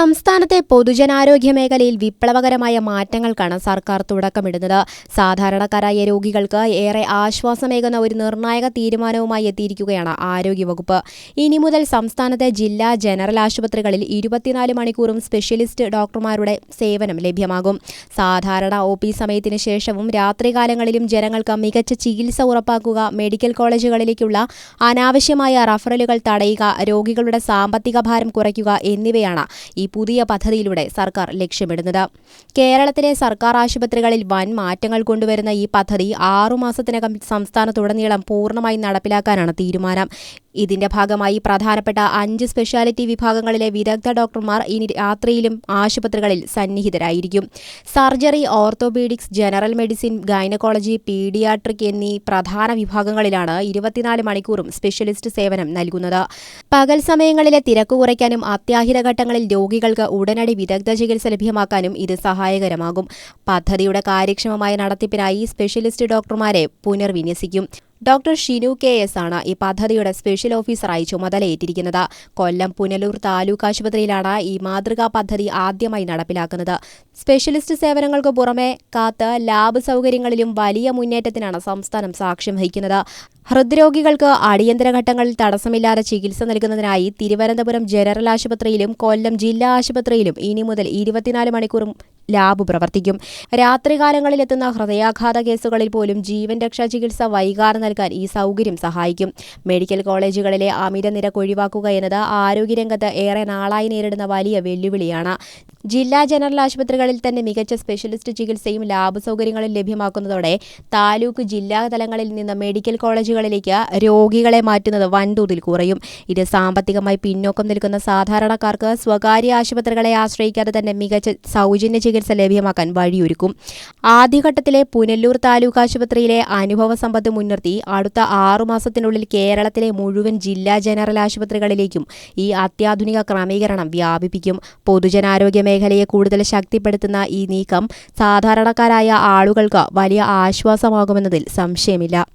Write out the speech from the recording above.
സംസ്ഥാനത്തെ പൊതുജനാരോഗ്യ മേഖലയിൽ വിപ്ലവകരമായ മാറ്റങ്ങൾക്കാണ് സർക്കാർ തുടക്കമിടുന്നത്. സാധാരണക്കാരായ രോഗികൾക്ക് ഏറെ ആശ്വാസമേകുന്ന ഒരു നിർണായക തീരുമാനവുമായി എത്തിയിരിക്കുകയാണ് ആരോഗ്യവകുപ്പ്. ഇനി മുതൽ സംസ്ഥാനത്തെ ജില്ലാ ജനറൽ ആശുപത്രികളിൽ 24 മണിക്കൂറും സ്പെഷ്യലിസ്റ്റ് ഡോക്ടർമാരുടെ സേവനം ലഭ്യമാകും. സാധാരണ OP സമയത്തിന് ശേഷവും രാത്രികാലങ്ങളിലും ജനങ്ങൾക്ക് മികച്ച ചികിത്സ ഉറപ്പാക്കുക, മെഡിക്കൽ കോളേജുകളിലേക്കുള്ള അനാവശ്യമായ റഫറലുകൾ തടയുക, രോഗികളുടെ സാമ്പത്തിക ഭാരം കുറയ്ക്കുക എന്നിവയാണ് ഈ പുതിയ പദ്ധതിയിലൂടെ സർക്കാർ ലക്ഷ്യമിടുന്നത്. കേരളത്തിലെ സർക്കാർ ആശുപത്രികളിൽ വൻ മാറ്റങ്ങൾ കൊണ്ടുവരുന്ന ഈ പദ്ധതി 6 മാസത്തിനകം സംസ്ഥാനത്തുടനീളം പൂർണ്ണമായി നടപ്പിലാക്കാനാണ് തീരുമാനം. ഇതിന്റെ ഭാഗമായി പ്രധാനപ്പെട്ട 5 സ്പെഷ്യാലിറ്റി വിഭാഗങ്ങളിലെ വിദഗ്ധ ഡോക്ടർമാർ ഇനി രാത്രിയിലും ആശുപത്രികളിൽ സന്നിഹിതരായിരിക്കും. Surgery, orthopaedics, general medicine, gynaecology, paediatric എന്നീ പ്രധാന വിഭാഗങ്ങളിലാണ് 24 മണിക്കൂറും സ്പെഷ്യലിസ്റ്റ് സേവനം നൽകുന്നത്. പകൽ സമയങ്ങളിലെ തിരക്ക് കുറയ്ക്കാനും അത്യാഹിത ഘട്ടങ്ങളിൽ രോഗികൾക്ക് ഉടനടി വിദഗ്ധ ചികിത്സ ലഭ്യമാക്കാനും ഇത് സഹായകരമാകും. പദ്ധതിയുടെ കാര്യക്ഷമമായ നടത്തിപ്പിനായി സ്പെഷ്യലിസ്റ്റ് ഡോക്ടർമാരെ പുനർവിന്യസിക്കും. ഡോക്ടർ ഷിനു KS ആണ് ഈ പദ്ധതിയുടെ സ്പെഷ്യൽ ഓഫീസറായി ചുമതലയേറ്റിരിക്കുന്നത്. കൊല്ലം പുനലൂർ താലൂക്ക് ആശുപത്രിയിലാണ് ഈ മാതൃകാ പദ്ധതി ആദ്യമായി നടപ്പിലാക്കുന്നത്. സ്പെഷ്യലിസ്റ്റ് സേവനങ്ങൾക്ക് പുറമെ ലാബ് സൗകര്യങ്ങളിലും വലിയ മുന്നേറ്റത്തിനാണ് സംസ്ഥാനം സാക്ഷ്യം വഹിക്കുന്നത്. ഹൃദ്രോഗികൾക്ക് അടിയന്തര ഘട്ടങ്ങളിൽ തടസ്സമില്ലാതെ ചികിത്സ നൽകുന്നതിനായി തിരുവനന്തപുരം ജനറൽ ആശുപത്രിയിലും കൊല്ലം ജില്ലാ ആശുപത്രിയിലും ഇനി മുതൽ 24 മണിക്കൂറും ലാബ് പ്രവർത്തിക്കും. രാത്രികാലങ്ങളിലെത്തുന്ന ഹൃദയാഘാത കേസുകളിൽ പോലും ജീവൻ രക്ഷാ ചികിത്സ വൈകാതെ നൽകാൻ ഈ സൗകര്യം സഹായിക്കും. മെഡിക്കൽ കോളേജുകളിലെ അമിത നിരക്ക് ഒഴിവാക്കുക എന്നത് ആരോഗ്യരംഗത്ത് ഏറെ നാളായി നേരിടുന്ന വലിയ വെല്ലുവിളിയാണ്. ജില്ലാ ജനറൽ ആശുപത്രികളിൽ തന്നെ മികച്ച സ്പെഷ്യലിസ്റ്റ് ചികിത്സയും ലാബ് സൗകര്യങ്ങളും ലഭ്യമാക്കുന്നതോടെ താലൂക്ക് ജില്ലാ തലങ്ങളിൽ നിന്ന് മെഡിക്കൽ കോളേജുകളിലേക്ക് രോഗികളെ മാറ്റുന്നത് വൻതോതിൽ കുറയും. ഇത് സാമ്പത്തികമായി പിന്നോക്കം നിൽക്കുന്ന സാധാരണക്കാർക്ക് സ്വകാര്യ ആശുപത്രികളെ ആശ്രയിക്കാതെ തന്നെ മികച്ച സൗജന്യ ചികിത്സ ലഭ്യമാക്കാൻ വഴിയൊരുക്കും. ആദ്യഘട്ടത്തിലെ പുനലൂർ താലൂക്ക് ആശുപത്രിയിലെ അനുഭവ സമ്പത്ത് മുൻനിർത്തി അടുത്ത 6 മാസത്തിനുള്ളിൽ കേരളത്തിലെ മുഴുവൻ ജില്ലാ ജനറൽ ആശുപത്രികളിലേക്കും ഈ അത്യാധുനിക ക്രമീകരണം വ്യാപിപ്പിക്കും. പൊതുജനാരോഗ്യ മേഖലയെ കൂടുതൽ ശക്തിപ്പെടുത്തുന്ന ഈ നീക്കം സാധാരണക്കാരായ ആളുകൾക്ക് വലിയ ആശ്വാസമാകുമെന്നതിൽ സംശയമില്ല.